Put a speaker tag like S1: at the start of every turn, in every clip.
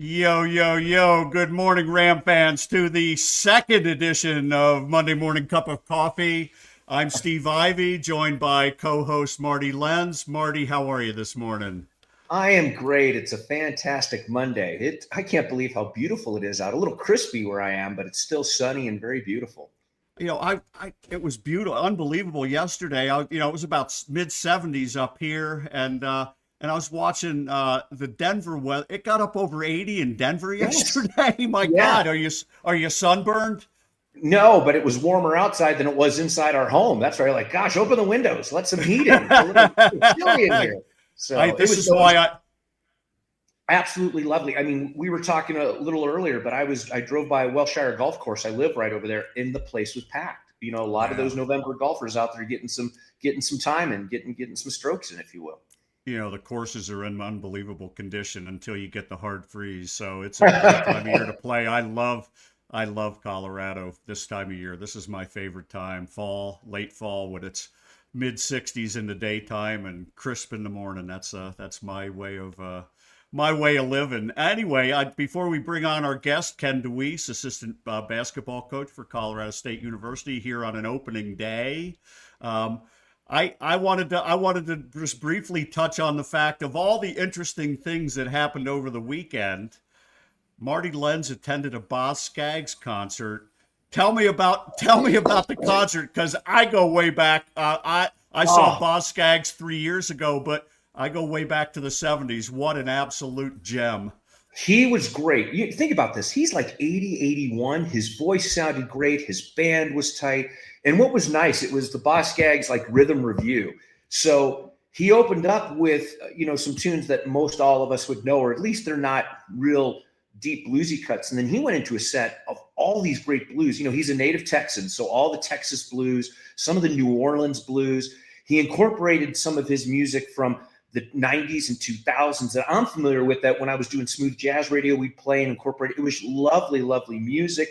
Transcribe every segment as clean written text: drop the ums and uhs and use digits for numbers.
S1: Yo, yo, yo. Good morning, Ram fans, to the second edition of Monday Morning Cup of Coffee. I'm Steve Ivy, joined by co host Marty Lenz. Marty, how are you this morning?
S2: I am great. It's a fantastic Monday. I can't believe how beautiful it is out. A little crispy where I am, but it's still sunny and very beautiful.
S1: It was beautiful, unbelievable yesterday. It was about mid 70s up here, and I was watching the Denver weather. It got up over 80 in Denver
S2: Yes.
S1: yesterday. My
S2: Yeah.
S1: God, are you sunburned?
S2: No, but it was warmer outside than it was inside our home. That's right. Like, gosh, open the windows, let some heat in. It's a little chilly in here. So it
S1: This
S2: was,
S1: is
S2: no, it was
S1: why I
S2: absolutely lovely. I mean, we were talking a little earlier, but I drove by Welshire Golf Course. I live right over there, and the place was packed. You know, a lot of
S1: yeah.
S2: those November golfers out there getting some time and getting some strokes in, if you will.
S1: The courses are in unbelievable condition until you get the hard freeze. So it's a great time of year to play. I love Colorado this time of year. This is my favorite time. Fall, late fall, when it's mid 60s in the daytime and crisp in the morning. That's my way of living. Anyway, before we bring on our guest, Ken DeWeese, assistant basketball coach for Colorado State University, here on an opening day. Um, I wanted to just briefly touch on the fact of all the interesting things that happened over the weekend. Marty Lenz attended a Boz Scaggs concert. Tell me about the concert, because I go way back. I saw
S2: Oh,
S1: Boz Scaggs 3 years ago, but I go way back to the 70s. What an absolute gem!
S2: he was great. You think about this. He's like 80, 81. His voice sounded great. His band was tight. And what was nice, it was the Boss Gags like rhythm review. So he opened up with, some tunes that most all of us would know, or at least they're not real deep bluesy cuts. And then he went into a set of all these great blues. You know, he's a native Texan, so all the Texas blues, some of the New Orleans blues. He incorporated some of his music from the 90s and 2000s that I'm familiar with, that when I was doing smooth jazz radio, we'd play and incorporate. It was lovely, lovely music.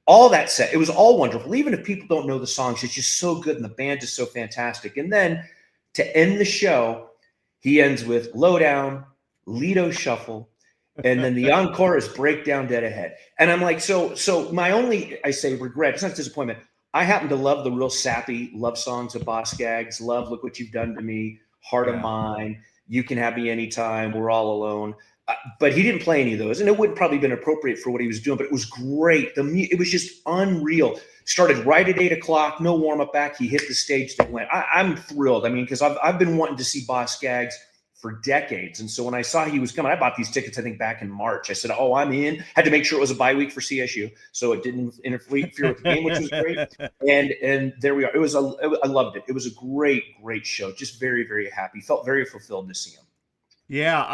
S2: All that set, it was all wonderful. Even if people don't know the songs, it's just so good and the band is so fantastic. And then to end the show, he ends with Lowdown, Lido Shuffle, and then the encore is Breakdown Dead Ahead. And I'm like, so my only, I say, regret, it's not disappointment. I happen to love the real sappy love songs of Boss Gags. Love, Look What You've Done to Me, Heart of
S1: Yeah.
S2: Mine, You Can Have Me Anytime, We're All Alone. But he didn't play any of those, and it would probably have been appropriate for what he was doing. But it was great. It was just unreal. Started right at 8 o'clock, no warm up back. He hit the stage that went. I'm thrilled. I mean, because I've been wanting to see Boss Gags for decades, and so when I saw he was coming, I bought these tickets I think back in March. I said, "Oh, I'm in." Had to make sure it was a bye week for CSU, so it didn't interfere with the game, which was great. And there we are. I loved it. It was a great show. Just very, very happy. Felt very fulfilled to see him.
S1: Yeah,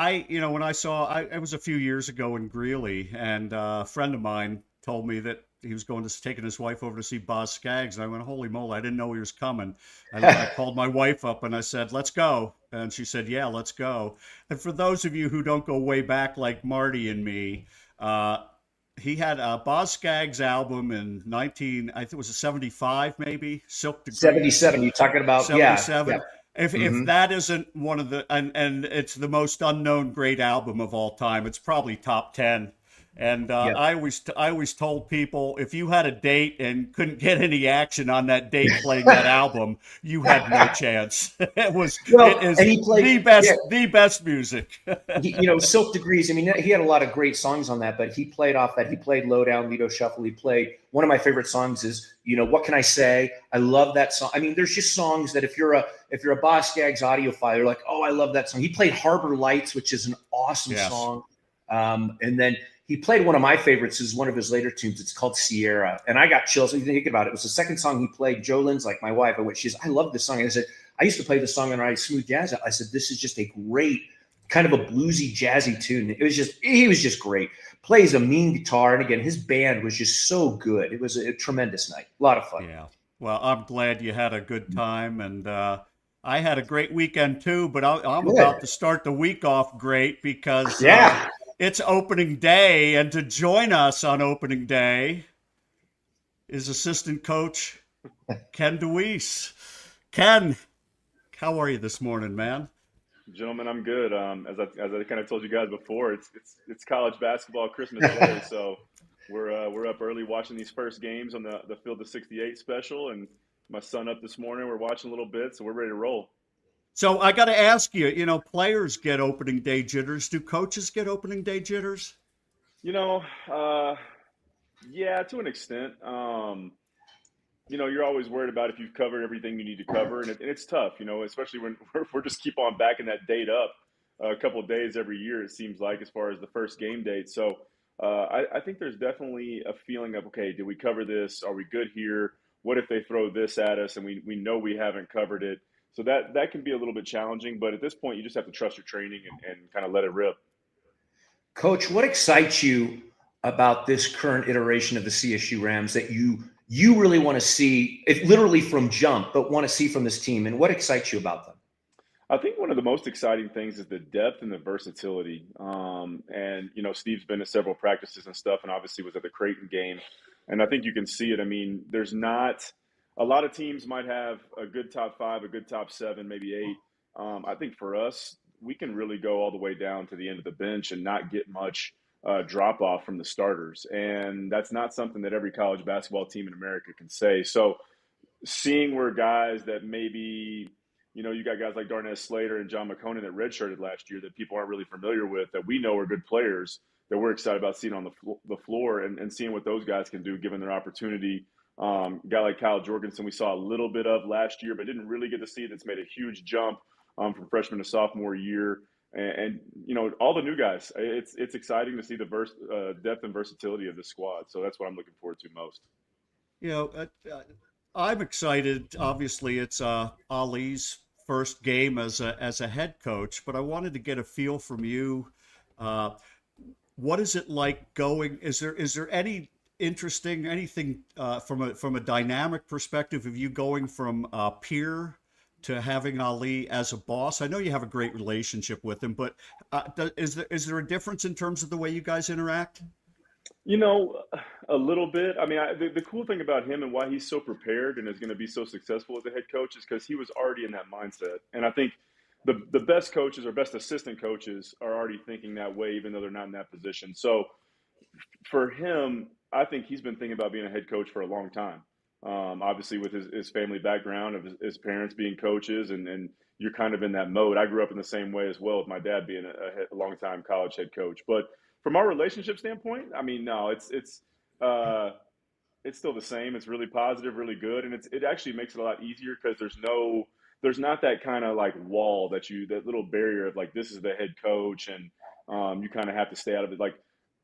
S1: when it was a few years ago in Greeley, and a friend of mine told me that he was taking his wife over to see Boz Scaggs. And I went, holy moly, I didn't know he was coming. I called my wife up and I said, let's go. And she said, yeah, let's go. And for those of you who don't go way back like Marty and me, he had a Boz Scaggs album in I think it was a 75, maybe, Silk Degrees.
S2: 77. You talking about? Yeah.
S1: 77. If
S2: Hmm.
S1: that isn't one of the and it's the most unknown great album of all time, it's probably top 10. And
S2: Yeah.
S1: I always told people, if you had a date and couldn't get any action on that date playing that album, you had no chance. It
S2: Well,
S1: is
S2: and he played. Yeah,
S1: the best music.
S2: Silk Degrees. I mean, he had a lot of great songs on that, but he played off that. He played Lowdown, Lido Shuffle. He played one of my favorite songs is, What Can I Say? I love that song. I mean, there's just songs that if you're a Boss Skaggs audiophile, you're like, oh, I love that song. He played Harbor Lights, which is an awesome
S1: Yes.
S2: song. And then he played one of my favorites, is one of his later tunes. It's called Sierra. And I got chills. You think about it. It was the second song he played. Jolene's like my wife. I love this song. And I said, I used to play this song on our smooth jazz. I said, this is just a great kind of a bluesy, jazzy tune. He was just great. Plays a mean guitar. And again, his band was just so good. It was a tremendous night. A lot of fun.
S1: Yeah. Well, I'm glad you had a good time, and I had a great weekend too. But I'm
S2: Good.
S1: about to start the week off great because
S2: Yeah.
S1: it's opening day, and to join us on opening day is assistant coach Ken DeWeese. Ken, how are you this morning, man?
S3: Gentlemen, I'm good. As I kind of told you guys before, it's college basketball Christmas Day, so we're up early watching these first games on the Field of 68 special, and my son up this morning. We're watching a little bit, so we're ready to roll.
S1: So I got to ask you, players get opening day jitters. Do coaches get opening day jitters?
S3: You know, uh, yeah, to an extent. You're always worried about if you've covered everything you need to cover, and it's tough, especially when we're just keep on backing that date up a couple of days every year, it seems like, as far as the first game date. So I think there's definitely a feeling of, okay, did we cover this? Are we good here? What if they throw this at us and we know we haven't covered it? So that can be a little bit challenging, but at this point, you just have to trust your training and kind of let it rip.
S2: Coach, what excites you about this current iteration of the CSU Rams that you really want to see, if literally from jump, but want to see from this team? And what excites you about them?
S3: I think one of the most exciting things is the depth and the versatility. And Steve's been to several practices and stuff, and obviously was at the Creighton game. And I think you can see it. I mean, there's not a lot of teams might have a good top five, a good top seven, maybe eight. I think for us, we can really go all the way down to the end of the bench and not get much drop off from the starters. And that's not something that every college basketball team in America can say. So seeing where guys that maybe, you got guys like Darnell Slater and John McConan that redshirted last year that people aren't really familiar with, that we know are good players, that we're excited about seeing on the floor and seeing what those guys can do given their opportunity. A guy like Kyle Jorgensen, we saw a little bit of last year, but didn't really get to see. That's made a huge jump from freshman to sophomore year. And all the new guys. It's exciting to see the depth and versatility of the squad. So that's what I'm looking forward to most.
S1: You know, uh, uh, I'm excited. Obviously, it's Ali's first game as a head coach, but I wanted to get a feel from you. Uh, what is it like going? Is there any interesting anything from a dynamic perspective of you going from peer to having Ali as a boss? I know you have a great relationship with him, but is there a difference in terms of the way you guys interact?
S3: You know, a little bit. I mean, the cool thing about him and why he's so prepared and is going to be so successful as a head coach is because he was already in that mindset. And I think the best coaches or best assistant coaches are already thinking that way, even though they're not in that position. So for him, I think he's been thinking about being a head coach for a long time. Obviously, with his family background of his parents being coaches, and you're kind of in that mode. I grew up in the same way as well, with my dad being a longtime college head coach. But from our relationship standpoint, I mean, no, uh, it's still the same. It's really positive, really good, and it actually makes it a lot easier because there's not that kind of like wall that little barrier of like this is the head coach and you kind of have to stay out of it. Like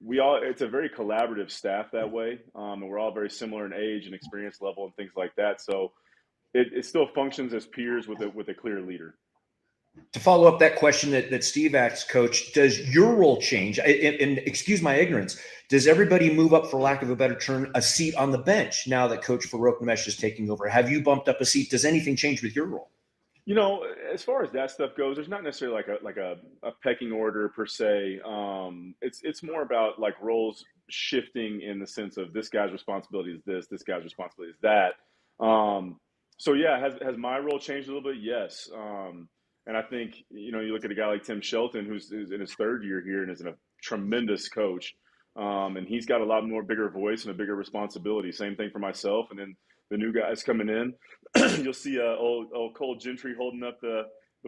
S3: it's a very collaborative staff that way, and we're all very similar in age and experience level and things like that. So it still functions as peers with a clear leader.
S2: To follow up that question that Steve asked, Coach, does your role change? And excuse my ignorance, does everybody move up, for lack of a better term, a seat on the bench now that Coach Farouk Namesh is taking over? Have you bumped up a seat? Does anything change with your role?
S3: You know, as far as that stuff goes, there's not necessarily like a pecking order per se. It's more about like roles shifting in the sense of this guy's responsibility is this guy's responsibility is that. So yeah, has my role changed a little bit? Yes. And I think you look at a guy like Tim Shelton, who's in his third year here and is a tremendous coach, and he's got a lot more bigger voice and a bigger responsibility. Same thing for myself, and then the new guys coming in. You'll see old Cole Gentry holding up the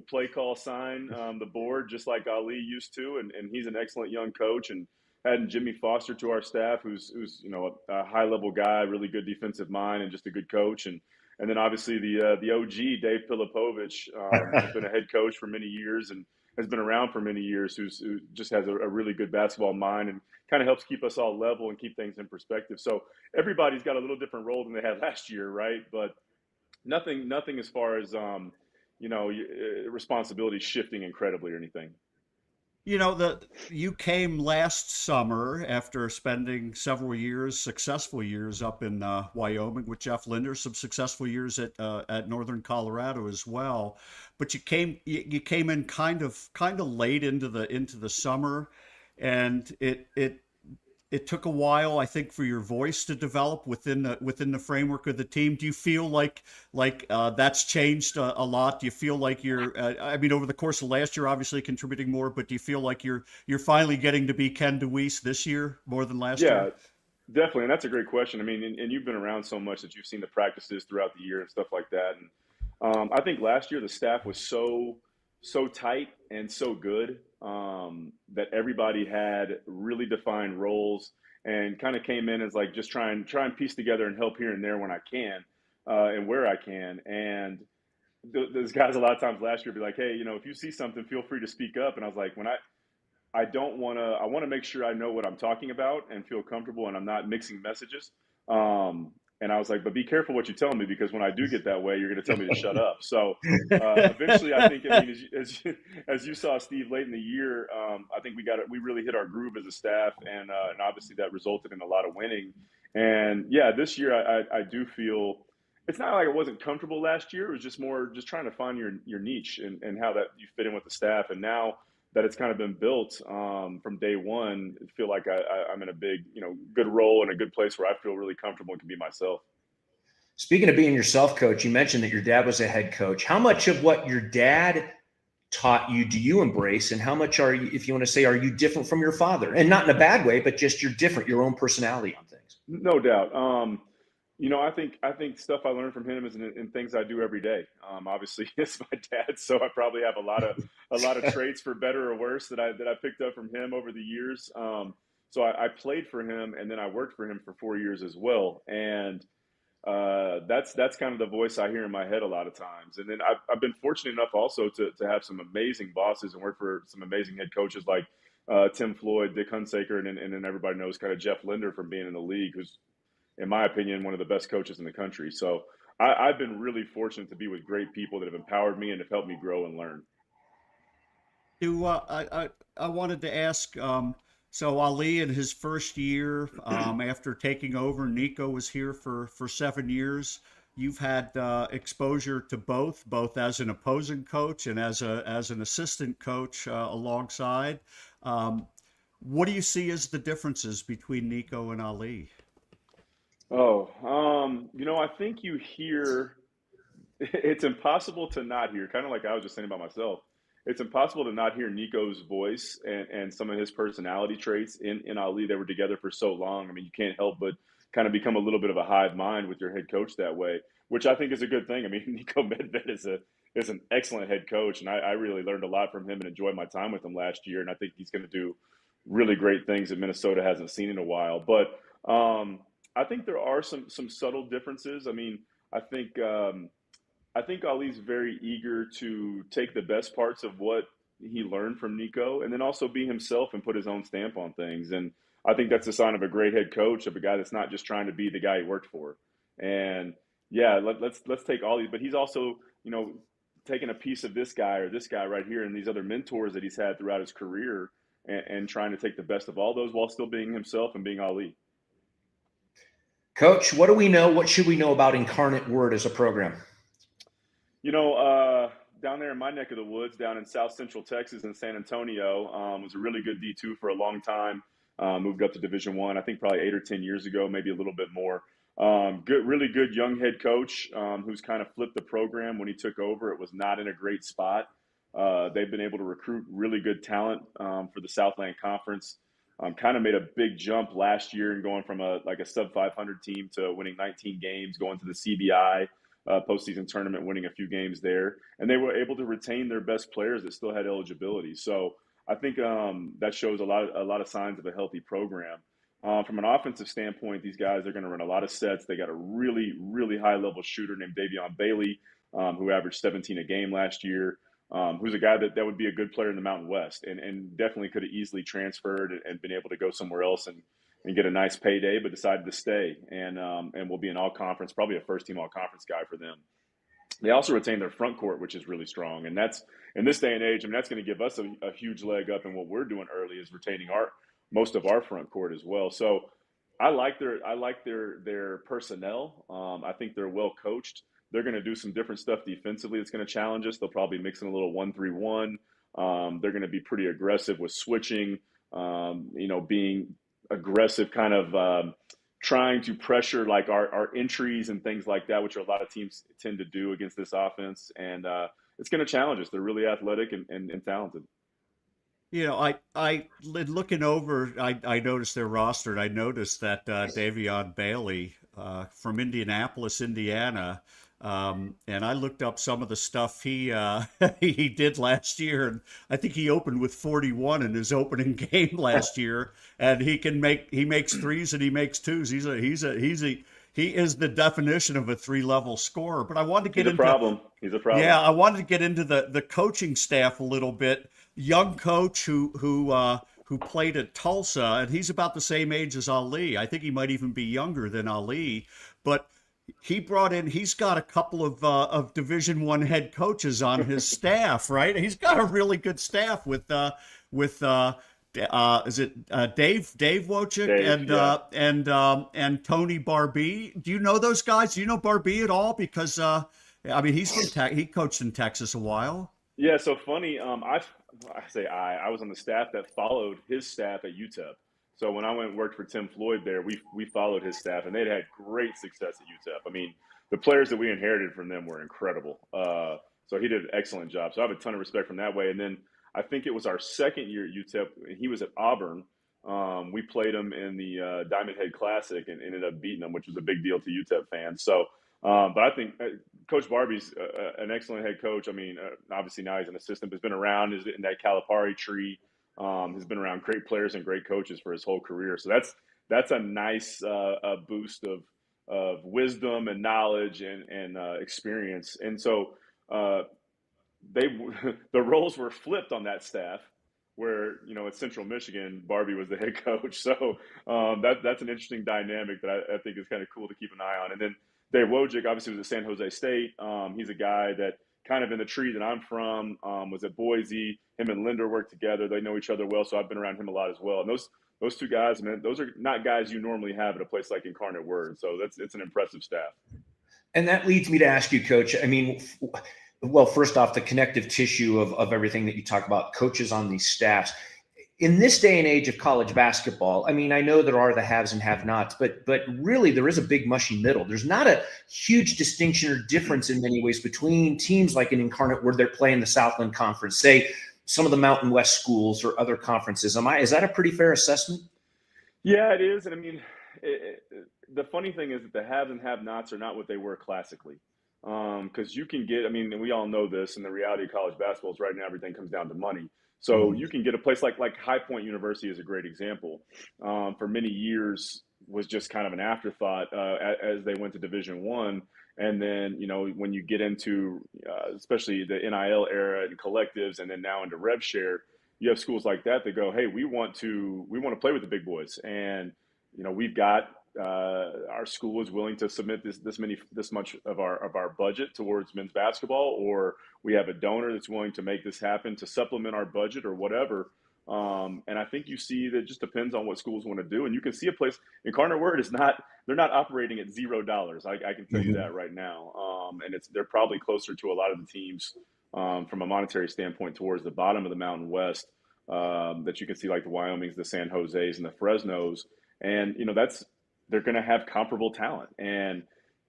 S3: play call sign, the board, just like Ali used to, and he's an excellent young coach. And adding Jimmy Foster to our staff, who's a high level guy, really good defensive mind, and just a good coach. And then obviously the OG Dave Filipovich, who's been a head coach for many years and has been around for many years, who just has a really good basketball mind and kind of helps keep us all level and keep things in perspective. So everybody's got a little different role than they had last year, right? But nothing as far as responsibility shifting incredibly or anything.
S1: You came last summer after spending several years, successful years up in Wyoming with Jeff Linder, some successful years at Northern Colorado as well. But you came in kind of late into the summer, and it it took a while, I think, for your voice to develop within the framework of the team. Do you feel like that's changed a lot? Do you feel like you're, I mean, over the course of last year, obviously contributing more, but do you feel like you're finally getting to be Ken DeWeese this year more than last year?
S3: Yeah, definitely. And that's a great question. I mean, and you've been around so much that you've seen the practices throughout the year and stuff like that. And I think last year the staff was so tight and so good that everybody had really defined roles and kind of came in as like just try and piece together and help here and there when I can and where I can. And those guys a lot of times last year be like, hey, if you see something, feel free to speak up. And I was like, I don't want to. I want to make sure I know what I'm talking about and feel comfortable, and I'm not mixing messages. And I was like, but be careful what you tell me because when I do get that way, you're going to tell me to shut up. So eventually, I think, I mean, as you saw, Steve, late in the year, I think we really hit our groove as a staff, and obviously that resulted in a lot of winning. And yeah, this year I do feel it's not like I wasn't comfortable last year. It was just more just trying to find your niche and how that you fit in with the staff. And now that it's kind of been built from day one, I feel like I'm in a big, good role and a good place where I feel really comfortable and can be myself.
S2: Speaking of being yourself, coach, you mentioned that your dad was a head coach. How much of what your dad taught you do you embrace, and how much are you, if you want to say, are you different from your father? And not in a bad way, but just you're different, your own personality on things.
S3: No doubt. I think stuff I learned from him is in things I do every day. Obviously, it's my dad, so I probably have a lot of traits for better or worse that I picked up from him over the years. So I played for him, and then I worked for him for 4 years as well, and that's kind of the voice I hear in my head a lot of times. And then I've been fortunate enough also to have some amazing bosses and work for some amazing head coaches like Tim Floyd, Dick Hunsaker, and then everybody knows kind of Jeff Linder from being in the league, who's in my opinion, one of the best coaches in the country. So I've been really fortunate to be with great people that have empowered me and have helped me grow and learn.
S1: I wanted to ask. So Ali, in his first year after taking over, Nico was here for 7 years. You've had exposure to both as an opposing coach and as an assistant coach alongside. Um, what do you see as the differences between Nico and Ali?
S3: Oh, I think you hear it's impossible to not hear, kind of like I was just saying about myself. It's impossible to not hear Nico's voice and some of his personality traits in Ali. They were together for so long. I mean, you can't help but kind of become a little bit of a hive mind with your head coach that way, which I think is a good thing. I mean, Nico Medved is an excellent head coach, and I really learned a lot from him and enjoyed my time with him last year. And I think he's going to do really great things that Minnesota hasn't seen in a while. But I think there are some subtle differences. I mean, I think. I think Ali's very eager to take the best parts of what he learned from Nico and then also be himself and put his own stamp on things. And I think that's a sign of a great head coach, of a guy that's not just trying to be the guy he worked for. And yeah, let's take Ali, but he's also, taking a piece of this guy or this guy right here and these other mentors that he's had throughout his career and trying to take the best of all those while still being himself and being Ali.
S2: Coach, what do we know? What should we know about Incarnate Word as a program?
S3: Down there in my neck of the woods, down in South Central Texas in San Antonio, was a really good D2 for a long time. Moved up to Division One, I think probably 8 or 10 years ago, maybe a little bit more. Really good young head coach who's kind of flipped the program when he took over. It was not in a great spot. They've been able to recruit really good talent for the Southland Conference. Kind of made a big jump last year and going from a sub 500 team to winning 19 games, going to the CBI postseason tournament, winning a few games there, and they were able to retain their best players that still had eligibility. So I think that shows a lot of signs of a healthy program. From an offensive standpoint, these guys are going to run a lot of sets. They got a really, really high level shooter named Davion Bailey, who averaged 17 a game last year. Who's a guy that would be a good player in the Mountain West and definitely could have easily transferred and been able to go somewhere else and get a nice payday, but decided to stay and will be an all conference, probably a first team all conference guy for them. They also retain their front court, which is really strong. And that's in this day and age, I mean, that's going to give us a huge leg up in what we're doing early is retaining most of our front court as well. So I like their personnel. I think they're well coached. They're going to do some different stuff defensively that's going to challenge us. They'll probably mix in a little 1-3-1. They're going to be pretty aggressive with switching, being aggressive kind of trying to pressure like our entries and things like that, which a lot of teams tend to do against this offense. And it's going to challenge us. They're really athletic and talented.
S1: Looking over, I noticed their roster, and I noticed that Davion Bailey from Indianapolis, Indiana, and I looked up some of the stuff he he did last year, and I think he opened with 41 in his opening game last year, and he makes threes and he makes twos. He is the definition of a three-level scorer. But I wanted to
S3: He's
S1: get
S3: a
S1: into
S3: problem. He's a problem.
S1: yeah, I wanted to get into the coaching staff a little bit. Young coach who played at Tulsa, and he's about the same age as Ali. I think he might even be younger than Ali, but he's got a couple of Division I head coaches on his staff, right? He's got a really good staff with is it Dave Wojcik
S3: Dave, yeah.
S1: and Tony Barbee? Do you know those guys? Do you know Barbee at all? Because I mean, he coached in Texas a while.
S3: Yeah, so funny. I was on the staff that followed his staff at UTEP. So when I went and worked for Tim Floyd there, we followed his staff, and they'd had great success at UTEP. I mean, the players that we inherited from them were incredible. So he did an excellent job. So I have a ton of respect from that way. And then I think it was our second year at UTEP, and he was at Auburn. We played him in the Diamond Head Classic and ended up beating them, which was a big deal to UTEP fans. So, but I think Coach Barbee's an excellent head coach. I mean, obviously now he's an assistant, but he's been around is in that Calipari tree. Has been around great players and great coaches for his whole career. So that's a nice boost of wisdom and knowledge and experience. And so they the roles were flipped on that staff, where at Central Michigan, Barbee was the head coach. So that's an interesting dynamic that I think is kind of cool to keep an eye on. And then Dave Wojcik obviously was at San Jose State. He's a guy that kind of in the tree that I'm from, was at Boise. Him and Linder work together. They know each other well, so I've been around him a lot as well. And those two guys, man, those are not guys you normally have at a place like Incarnate Word. So it's an impressive staff.
S2: And that leads me to ask you, Coach. I mean, well, first off, the connective tissue of everything that you talk about, coaches on these staffs. In this day and age of college basketball, I mean, I know there are the haves and have-nots, but really there is a big mushy middle. There's not a huge distinction or difference in many ways between teams like an Incarnate where they're playing the Southland Conference, say some of the Mountain West schools or other conferences. Is that a pretty fair assessment?
S3: Yeah, it is. And I mean, the funny thing is that the haves and have-nots are not what they were classically. Because you can get, I mean, and we all know this, and the reality of college basketball is right now everything comes down to money. So you can get a place like High Point University is a great example. For many years was just kind of an afterthought as they went to Division I. And then, when you get into especially the NIL era and collectives, and then now into rev share, you have schools like that go, hey, we want to play with the big boys, and we've got our school is willing to submit this much of our budget towards men's basketball, or we have a donor that's willing to make this happen to supplement our budget or whatever. And I think you see that it just depends on what schools want to do. And you can see a place, Incarnate Word they're not operating at $0. I can tell you that right now. And they're probably closer to a lot of the teams from a monetary standpoint towards the bottom of the Mountain West that you can see, like the Wyomings, the San Jose's, and the Fresnos. And, they're going to have comparable talent. And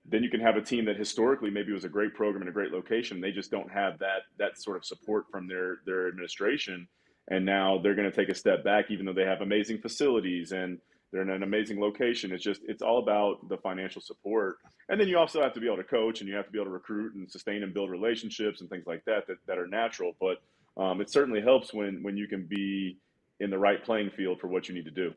S3: then you can have a team that historically maybe was a great program in a great location. They just don't have that sort of support from their administration. And now they're going to take a step back, even though they have amazing facilities and they're in an amazing location. It's all about the financial support. And then you also have to be able to coach, and you have to be able to recruit and sustain and build relationships and things like that are natural. But it certainly helps when you can be in the right playing field for what you need to do.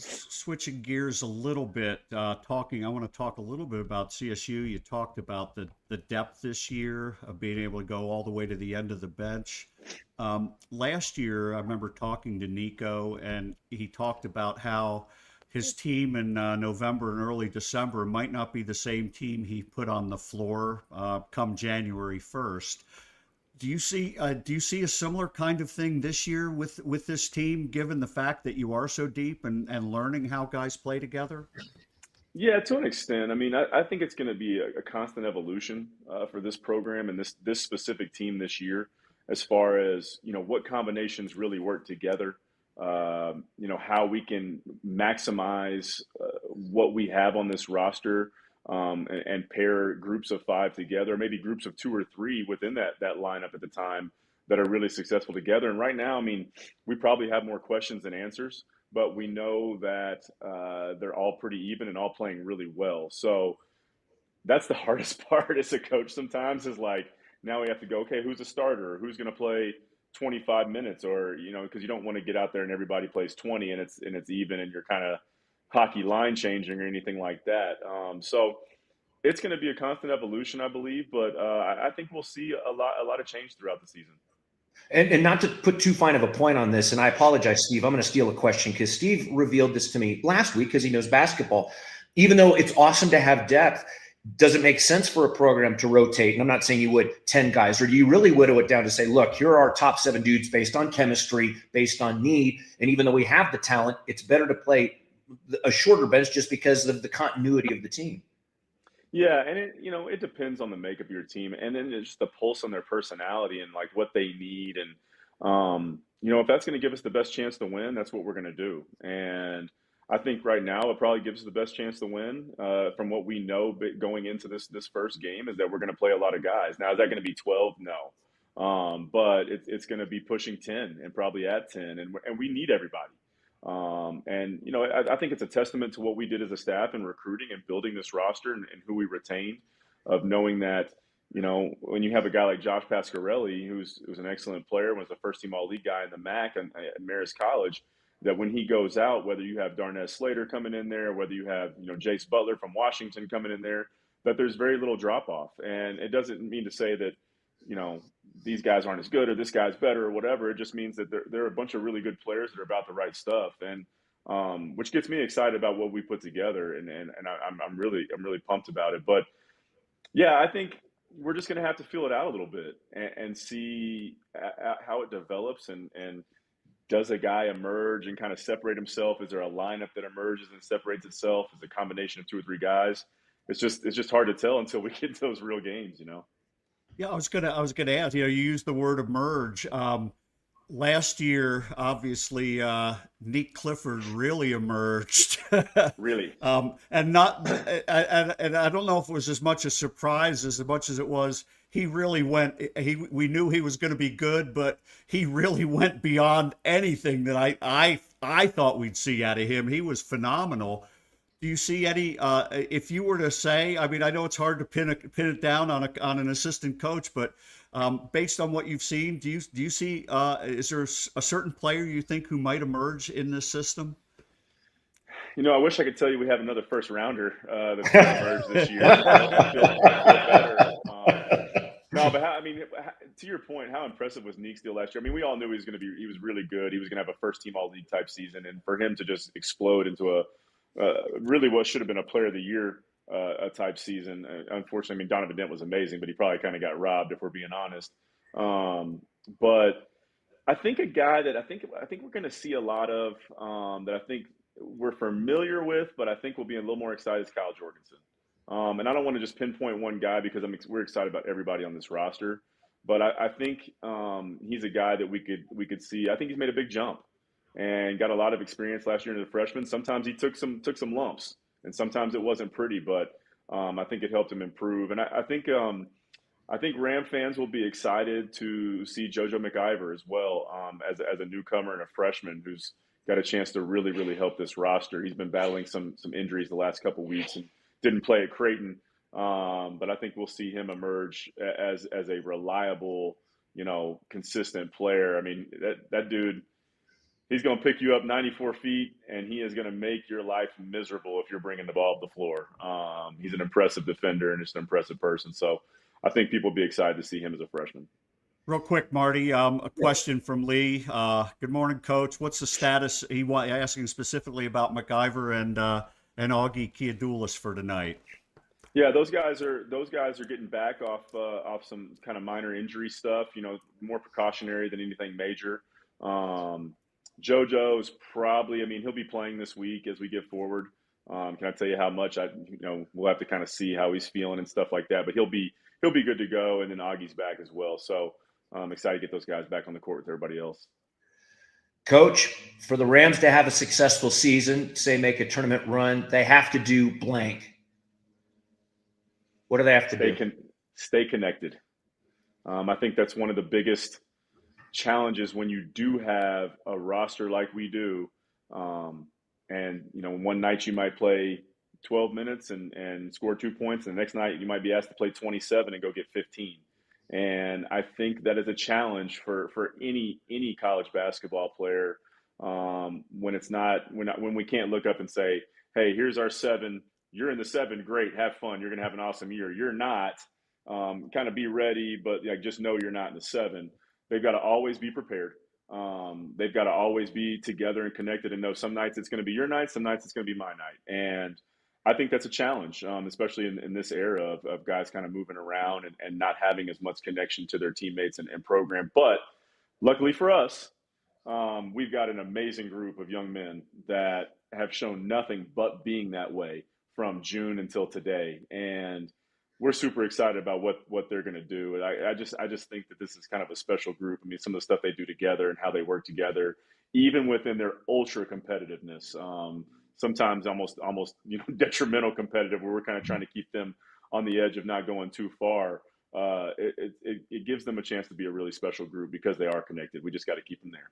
S1: Switching gears a little bit, I want to talk a little bit about CSU. You talked about the depth this year of being able to go all the way to the end of the bench. Last year, I remember talking to Nico, and he talked about how his team in November and early December might not be the same team he put on the floor come January 1st. Do you see a similar kind of thing this year with this team, given the fact that you are so deep and learning how guys play together?
S3: Yeah, to an extent. I mean, I think it's going to be a constant evolution for this program and this specific team this year, as far as what combinations really work together how we can maximize what we have on this roster, and pair groups of five together, maybe groups of two or three within that lineup at the time that are really successful together. And right now, I mean, we probably have more questions than answers, but we know that they're all pretty even and all playing really well. So that's the hardest part as a coach sometimes, is like, now we have to go, okay, who's a starter? Who's going to play 25 minutes? Or, because you don't want to get out there and everybody plays 20 and it's even and you're kind of hockey line changing or anything like that. So it's going to be a constant evolution, I believe, but I think we'll see a lot of change throughout the season.
S2: And not to put too fine of a point on this, and I apologize, Steve, I'm going to steal a question because Steve revealed this to me last week because he knows basketball. Even though it's awesome to have depth, does it make sense for a program to rotate? And I'm not saying you would 10 guys, or do you really whittle it down to say, look, here are our top 7 dudes based on chemistry, based on need. And even though we have the talent, it's better to play a shorter bench just because of the continuity of the team.
S3: Yeah, and it depends on the makeup of your team, and then it's just the pulse on their personality and like what they need, and if that's going to give us the best chance to win, that's what we're going to do. And I think right now it probably gives us the best chance to win, from what we know going into this first game, is that we're going to play a lot of guys. Now, is that going to be 12? No, but it's going to be pushing 10 and probably at 10, and we need everybody. I think it's a testament to what we did as a staff in recruiting and building this roster, and who we retained, of knowing that, when you have a guy like Josh Pasquarelli, who's an excellent player, was a first team all-league guy in the MAC at Marist College, that when he goes out, whether you have Darnell Slater coming in there, whether you have, Jace Butler from Washington coming in there, that there's very little drop off. And it doesn't mean to say that, these guys aren't as good or this guy's better or whatever. It just means that there are a bunch of really good players that are about the right stuff, and which gets me excited about what we put together, and I'm really pumped about it. But yeah, I think we're just going to have to feel it out a little bit and see how it develops, and does a guy emerge and kind of separate himself? Is there a lineup that emerges and separates itself? Is it a combination of 2 or 3 guys? It's just hard to tell until we get to those real games,
S1: Yeah, I was gonna ask. You used the word emerge. Last year, obviously, Nick Clifford really emerged.
S3: Really.
S1: And not, and I don't know if it was as much a surprise as much as it was. He really went. We knew he was going to be good, but he really went beyond anything that I thought we'd see out of him. He was phenomenal. Do you see any? If you were to say, I mean, I know it's hard to pin it down on an assistant coach, but based on what you've seen, do you see? Is there a certain player you think who might emerge in this system?
S3: I wish I could tell you we have another first rounder that's going to emerge this year. I feel better. No, but to your point, how impressive was Neek's deal last year? I mean, we all knew he was really good. He was going to have a first team all league type season, and for him to just explode into a really what should have been a player of the year a type season. Unfortunately, I mean, Donovan Dent was amazing, but he probably kind of got robbed, if we're being honest. But I think a guy that I think we're going to see a lot of, that I think we're familiar with, but I think we'll be a little more excited, is Kyle Jorgensen. And I don't want to just pinpoint one guy, because we're excited about everybody on this roster. But I think he's a guy that we could see. I think he's made a big jump and got a lot of experience last year as a freshman. Sometimes he took some lumps, and sometimes it wasn't pretty, but I think it helped him improve. And I think Ram fans will be excited to see JoJo McIver as well, as a newcomer and a freshman who's got a chance to really, really help this roster. He's been battling some injuries the last couple of weeks and didn't play at Creighton, but I think we'll see him emerge as a reliable, consistent player. I mean, that dude, he's going to pick you up 94 feet, and he is going to make your life miserable if you're bringing the ball up the floor. He's an impressive defender and just an impressive person. So I think people will be excited to see him as a freshman.
S1: Real quick, Marty, a question from Lee. Good morning, Coach. What's the status? Asking specifically about McIver and Augie Kiadoulis for tonight.
S3: Yeah, those guys are getting back off some kind of minor injury stuff. More precautionary than anything major. JoJo's probably, I mean, he'll be playing this week as we get forward. Can I tell you how much? We'll have to kind of see how he's feeling and stuff like that. But he'll be good to go, and then Augie's back as well. So I'm excited to get those guys back on the court with everybody else.
S2: Coach, for the Rams to have a successful season, say make a tournament run, they have to do blank. What do they have to do?
S3: Stay connected. I think that's one of the biggest challenges when you do have a roster like we do. And, one night you might play 12 minutes and score 2 points. And the next night you might be asked to play 27 and go get 15. And I think that is a challenge for any college basketball player when we can't look up and say, hey, here's our 7. You're in the 7, great, have fun. You're going to have an awesome year. You're not. Kind of be ready, but just know you're not in the 7. They've got to always be prepared. They've got to always be together and connected and know some nights it's going to be your night, some nights it's going to be my night. And I think that's a challenge, especially in this era of guys kind of moving around and not having as much connection to their teammates and program. But luckily for us, we've got an amazing group of young men that have shown nothing but being that way from June until today. And we're super excited about what they're going to do. I just think that this is kind of a special group. I mean, some of the stuff they do together and how they work together, even within their ultra competitiveness, sometimes almost detrimental competitive, where we're kind of trying to keep them on the edge of not going too far. It gives them a chance to be a really special group because they are connected. We just got to keep them there.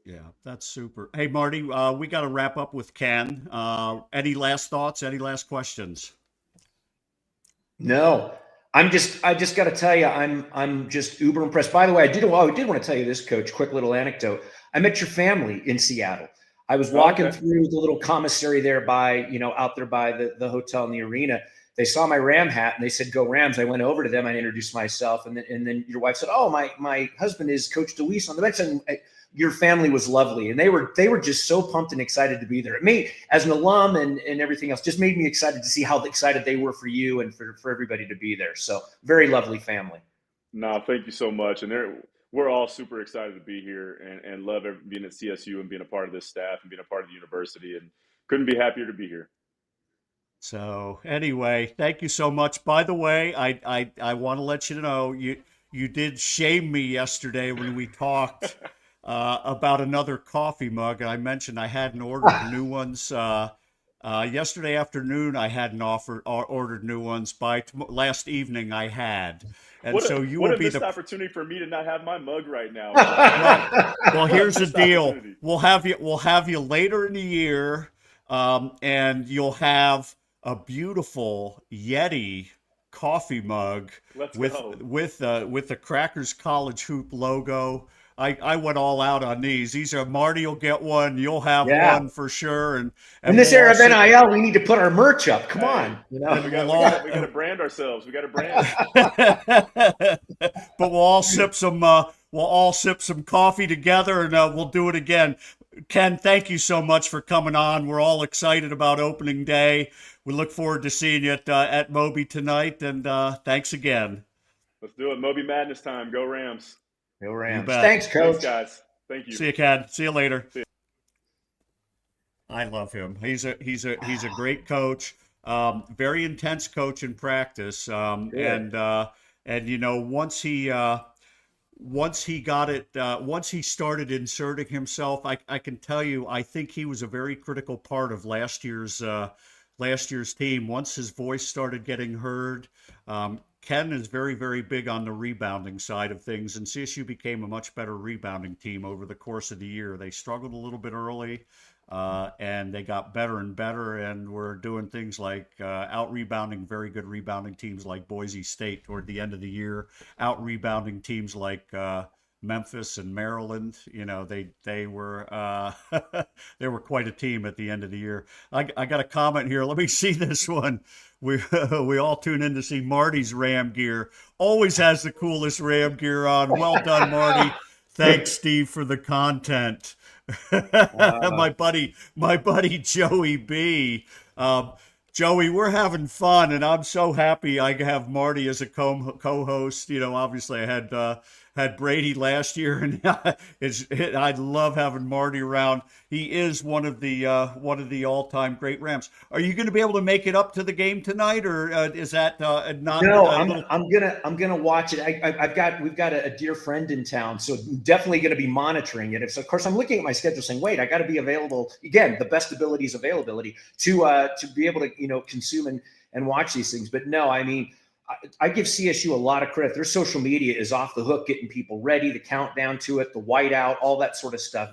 S1: Yeah, that's super. Hey, Marty, we got to wrap up with Ken. Any last thoughts? Any last questions?
S2: No, I just got to tell you, I'm just uber impressed. By the way, I did want to tell you this, Coach. Quick little anecdote. I met your family in Seattle. I was walking through the little commissary there out there by the hotel in the arena. They saw my Ram hat and they said, "Go Rams." I went over to them. I introduced myself, and then your wife said, "Oh, my husband is Coach DeWeese on the bench." And your family was lovely, and they were just so pumped and excited to be there. It made, as an alum and everything else, just made me excited to see how excited they were for you and for everybody to be there. So very lovely family.
S3: No, thank you so much. And we're all super excited to be here and love being at CSU and being a part of this staff and being a part of the university, and couldn't be happier to be here.
S1: So anyway, thank you so much. By the way, I want to let you know you did shame me yesterday when we talked about another coffee mug. And I mentioned I hadn't ordered new ones. Yesterday afternoon, I hadn't ordered new ones. By last evening, I had. And so you will be the
S3: opportunity for me to not have my mug right now.
S1: Well, here's the deal. We'll have you later in the year, and you'll have a beautiful Yeti coffee mug with the Crackers College Hoop logo. I went all out on these. These are Marty will get one. You'll have one for sure. And
S2: in this era of NIL, we need to put our merch up. Come on,
S3: we got to brand ourselves. We got to brand.
S1: But we'll all sip some coffee together, and we'll do it again. Ken, thank you so much for coming on. We're all excited about opening day. We look forward to seeing you at Moby tonight, and thanks again.
S3: Let's do it. Moby Madness time. Go Rams.
S2: Go Rams. Thanks, Coach.
S3: Thanks, guys. Thank you.
S1: See you, Ken. See you later. I love him. He's a great coach. Very intense coach in practice. And once he started inserting himself, I can tell you, I think he was a very critical part of last year's team. Once his voice started getting heard, Ken is very, very big on the rebounding side of things, and CSU became a much better rebounding team over the course of the year. They struggled a little bit early, and they got better and better, and were doing things like out-rebounding very good rebounding teams like Boise State toward the end of the year, out-rebounding teams like Memphis and Maryland. They were they were quite a team at the end of the year. I got a comment here. Let me see this one. We all tune in to see Marty's Ram gear. Always has the coolest Ram gear on. Well done, Marty. Thanks, Steve, for the content. My buddy Joey B. Joey, we're having fun, and I'm so happy I have Marty as a co-host. Obviously I had had Brady last year, and I love having Marty around. He is one of the all-time great Rams. Are you going to be able to make it up to the game tonight, or is that not
S2: No,
S1: a little?
S2: I'm gonna watch it. We've got a dear friend in town, so definitely going to be monitoring it. Of course, I'm looking at my schedule, saying, "Wait, I got to be available again." The best ability is availability to be able to consume and watch these things. But no, I mean, I give CSU a lot of credit. Their social media is off the hook, getting people ready, the countdown to it, the whiteout, all that sort of stuff.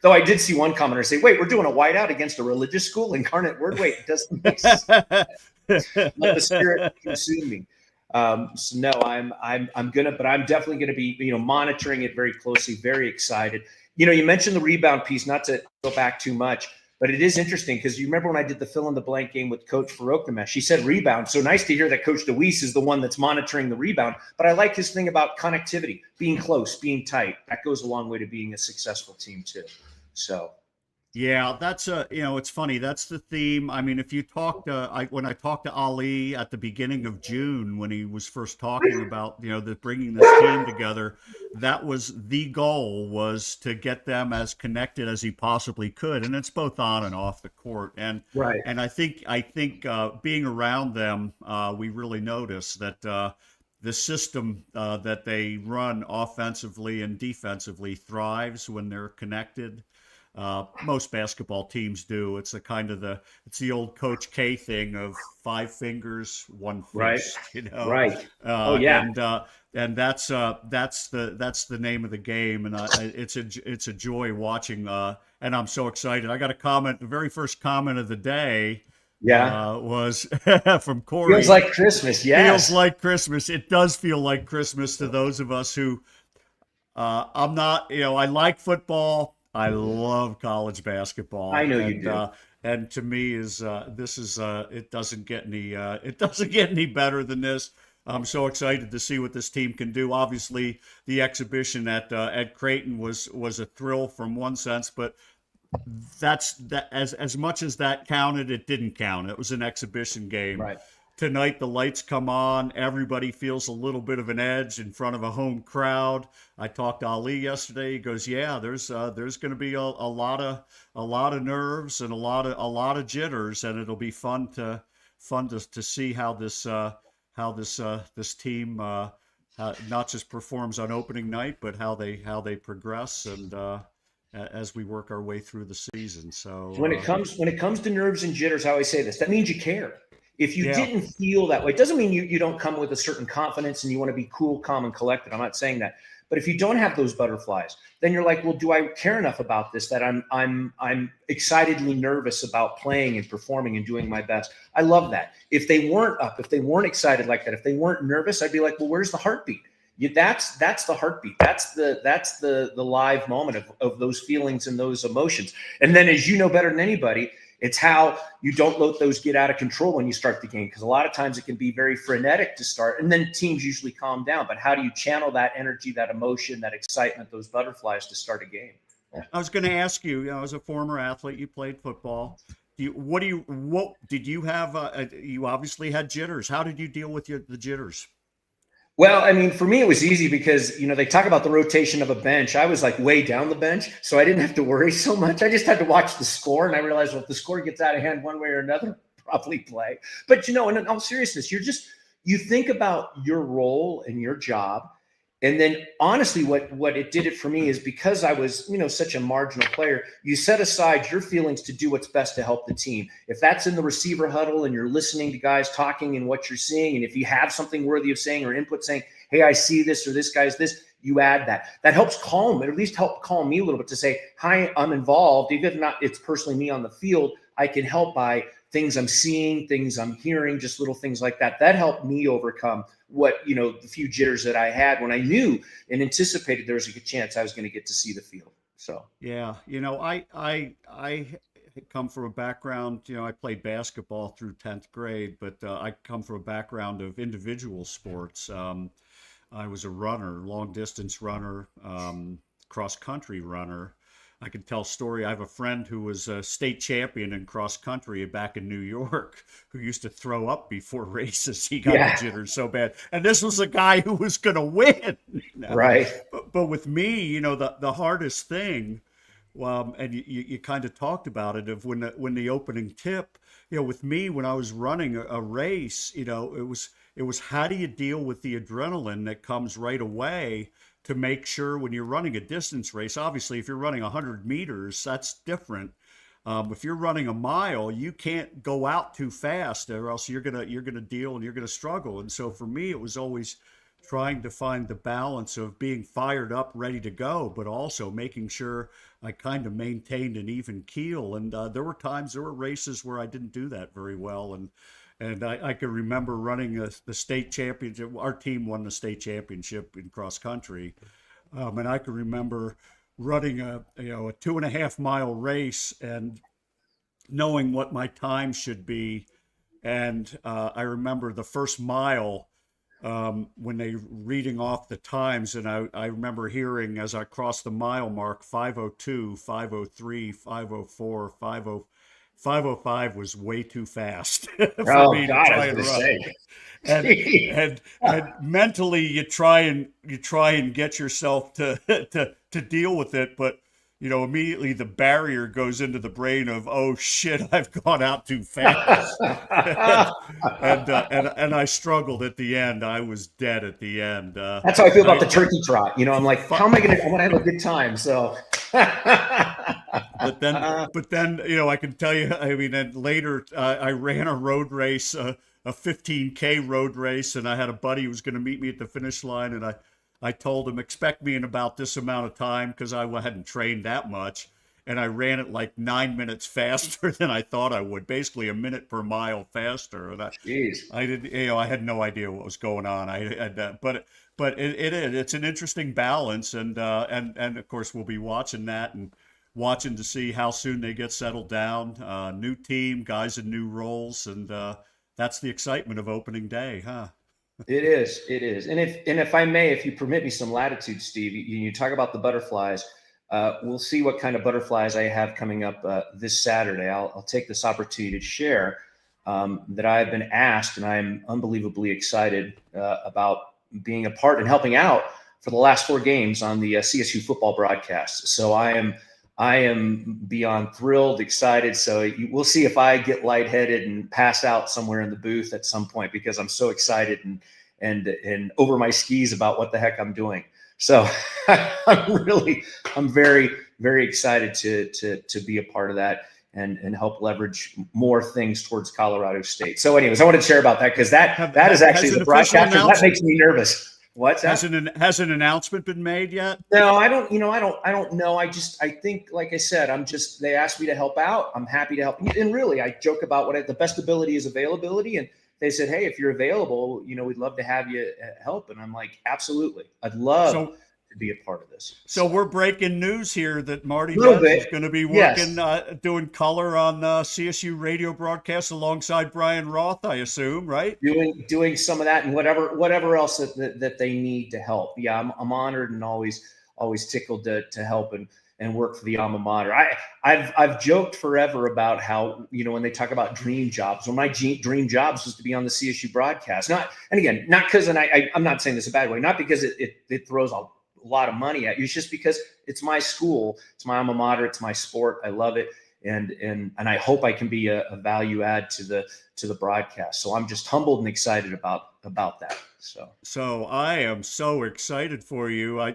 S2: Though I did see one commenter say, "Wait, we're doing a whiteout against a religious school, Incarnate Word." Wait, it doesn't make sense. Let the spirit consume me. So no, but I'm definitely gonna be monitoring it very closely. Very excited. You mentioned the rebound piece. Not to go back too much. But it is interesting because you remember when I did the fill in the blank game with Coach Farokhnamesh, she said rebound. So nice to hear that Coach DeWeese is the one that's monitoring the rebound. But I like his thing about connectivity, being close, being tight. That goes a long way to being a successful team too. So.
S1: Yeah, that's it's funny. That's the theme. I mean, if you talked, when I talked to Ali at the beginning of June when he was first talking about, bringing this team together, that was the goal, was to get them as connected as he possibly could, and it's both on and off the court. And
S2: Right.
S1: and I think being around them, we really notice that the system that they run offensively and defensively thrives when they're connected. Most basketball teams do. It's it's the old Coach K thing of five fingers, one fist.
S2: Right. Right. Oh yeah.
S1: And that's the name of the game, and it's a joy watching. And I'm so excited. I got a comment. The very first comment of the day.
S2: Yeah.
S1: Was from Corey.
S2: Feels like Christmas. Yes.
S1: Feels like Christmas. It does feel like Christmas to those of us who. I'm not. I like football. I love college basketball.
S2: I know you do.
S1: And to me, it doesn't get any better than this. I'm so excited to see what this team can do. Obviously, the exhibition at Creighton was a thrill from one sense, but as much as that counted, it didn't count. It was an exhibition game.
S2: Right.
S1: Tonight, the lights come on. Everybody feels a little bit of an edge in front of a home crowd. I talked to Ali yesterday. He goes, "Yeah, there's going to be a lot of nerves and a lot of jitters, and it'll be fun to see how this team not just performs on opening night, but how they progress and as we work our way through the season." So
S2: when it comes to nerves and jitters, I always say this: that means you care. If you didn't feel that way, it doesn't mean you don't come with a certain confidence and you want to be cool, calm, and collected. I'm not saying that. But if you don't have those butterflies, then you're like, well, do I care enough about this that I'm excitedly nervous about playing and performing and doing my best? I love that. If they weren't excited like that, if they weren't nervous, I'd be like, well, where's the heartbeat? That's the heartbeat. That's the live moment of those feelings and those emotions. And then, as you know better than anybody, it's how you don't let those get out of control when you start the game, because a lot of times it can be very frenetic to start, and then teams usually calm down. But how do you channel that energy, that emotion, that excitement, those butterflies to start a game?
S1: I was going to ask you, as a former athlete, you played football. What did you have? You obviously had jitters. How did you deal with the jitters?
S2: Well, I mean, for me, it was easy because, they talk about the rotation of a bench. I was like way down the bench, so I didn't have to worry so much. I just had to watch the score, and I realized, well, if the score gets out of hand one way or another, probably play. But, in all seriousness, you think about your role and your job. And then honestly, what it did it for me is because I was, such a marginal player, you set aside your feelings to do what's best to help the team. If that's in the receiver huddle and you're listening to guys talking and what you're seeing, and if you have something worthy of saying or input saying, hey, I see this or this guy's this, you add that. That helps calm, or at least help calm me a little bit to say, hi, I'm involved. Even if not, it's personally me on the field, I can help by things I'm seeing, things I'm hearing, just little things like that. That helped me overcome the few jitters that I had when I knew and anticipated there was a good chance I was going to get to see the field. So,
S1: yeah, I come from a background, I played basketball through 10th grade, but I come from a background of individual sports. I was a runner, long distance runner, cross country runner. I can tell a story. I have a friend who was a state champion in cross country back in New York who used to throw up before races. He got the
S2: Yeah.
S1: jitters so bad. And this was a guy who was going to win.
S2: Right.
S1: But with me, the hardest thing, and you kind of talked about it, of when the opening tip, with me, when I was running a race, it was how do you deal with the adrenaline that comes right away to make sure when you're running a distance race. Obviously, if you're running 100 meters, that's different. If you're running a mile, you can't go out too fast, or else you're gonna deal and you're gonna struggle. And so for me, it was always trying to find the balance of being fired up, ready to go, but also making sure I kind of maintained an even keel. And there were races where I didn't do that very well. And I can remember running the state championship. Our team won the state championship in cross country, and I can remember running a 2.5 mile race and knowing what my time should be. And I remember the first mile, when they reading off the times, and I remember hearing as I crossed the mile mark, 5:02, 5:03, 5:04, 5:05 was way too fast for
S2: Oh
S1: me to
S2: God, I
S1: try
S2: was
S1: and
S2: going to
S1: run.
S2: say.
S1: And and mentally you try and get yourself to deal with it, but immediately the barrier goes into the brain of, oh shit, I've gone out too fast. And I struggled at the end. I was dead at the end.
S2: That's how I feel about
S1: I,
S2: the turkey trot. I'm like, how am I going to? I want to have a good time. So.
S1: but then I can tell you. I mean, and later I ran a road race, a 15K road race, and I had a buddy who was going to meet me at the finish line, and I told him, expect me in about this amount of time, because I hadn't trained that much. And I ran it like 9 minutes faster than I thought I would, basically a minute per mile faster. And
S2: Jeez.
S1: I did, I had no idea what was going on. But it's an interesting balance, and of course we'll be watching that and watching to see how soon they get settled down. New team, guys in new roles, and that's the excitement of opening day, huh?
S2: It is. And if I may, if you permit me some latitude, Steve, you talk about the butterflies. We'll see what kind of butterflies I have coming up this Saturday. I'll take this opportunity to share that I've been asked, and I'm unbelievably excited about being a part and helping out for the last 4 games on the CSU football broadcast. So I am beyond thrilled, excited. So we'll see if I get lightheaded and pass out somewhere in the booth at some point, because I'm so excited and over my skis about what the heck I'm doing. So I'm very, very excited to be a part of that and help leverage more things towards Colorado State. So anyways, I wanted to share about that, because that is actually the broadcaster. That makes me nervous. What's that?
S1: Has an announcement been made yet?
S2: No, I don't know. I think, like I said, they asked me to help out. I'm happy to help. And really, I joke about the best ability is availability. And they said, hey, if you're available, we'd love to have you help. And I'm like, absolutely. I'd love to be a part of this.
S1: So we're breaking news here that Marty is going to be working, doing color on CSU radio broadcasts alongside Brian Roth, I assume, right?
S2: Doing some of that and whatever else that they need to help. Yeah, I'm honored and always tickled to help and work for the alma mater. I've joked forever about how, when they talk about dream jobs, my dream jobs was to be on the CSU broadcast. Not because, and I'm not saying this a bad way, not because it throws a lot of money at you. It's just because it's my school, it's my alma mater, it's my sport. I love it. And I hope I can be a value add to the broadcast. So I'm just humbled and excited about that.
S1: So I am so excited for you.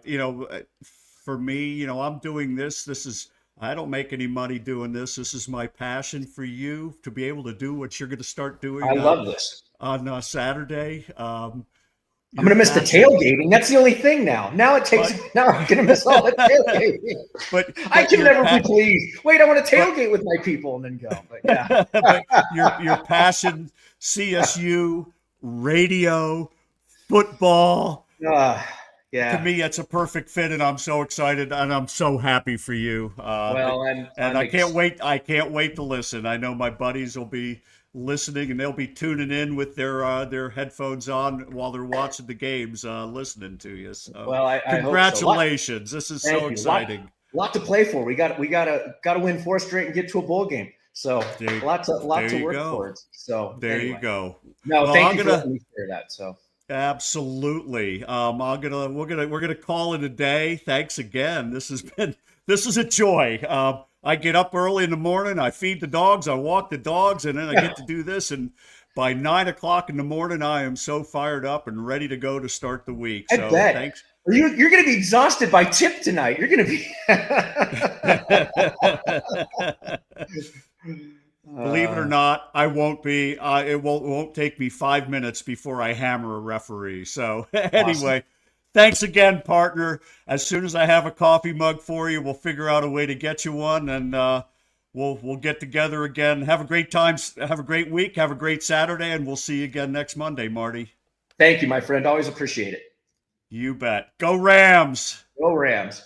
S1: For me, I'm doing this. I don't make any money doing this. This is my passion for you to be able to do what you're going to start doing.
S2: I love this
S1: on Saturday.
S2: I'm going to miss the tailgating. That's the only thing now. Now I'm going to miss all the tailgating. But I can never be pleased. Wait, I want to tailgate with my people and then go. But yeah.
S1: But your passion, CSU, radio, football.
S2: Yeah.
S1: To me, it's a perfect fit, and I'm so excited, and I'm so happy for you. I can't wait. I can't wait to listen. I know my buddies will be listening, and they'll be tuning in with their headphones on while they're watching the games, listening to you. So, congratulations! This is so exciting.
S2: A lot to play for. We got to win 4 straight and get to a bowl game. So lots to work towards. So
S1: there
S2: anyway.
S1: you go.
S2: No,
S1: Well,
S2: thank you for letting me share that. So
S1: absolutely. We're gonna call it a day. Thanks again. This is a joy. I get up early in the morning. I feed the dogs. I walk the dogs, and then I get to do this. And by 9 o'clock in the morning, I am so fired up and ready to go to start the week. So
S2: I bet.
S1: Thanks.
S2: You're going to be exhausted by tip tonight. You're going to be.
S1: Believe it or not, I won't be. It won't take me 5 minutes before I hammer a referee. So anyway, awesome. Thanks again, partner. As soon as I have a coffee mug for you, we'll figure out a way to get you one, and we'll get together again. Have a great time. Have a great week. Have a great Saturday, and we'll see you again next Monday, Marty.
S2: Thank you, my friend. Always appreciate it.
S1: You bet. Go Rams.
S2: Go Rams.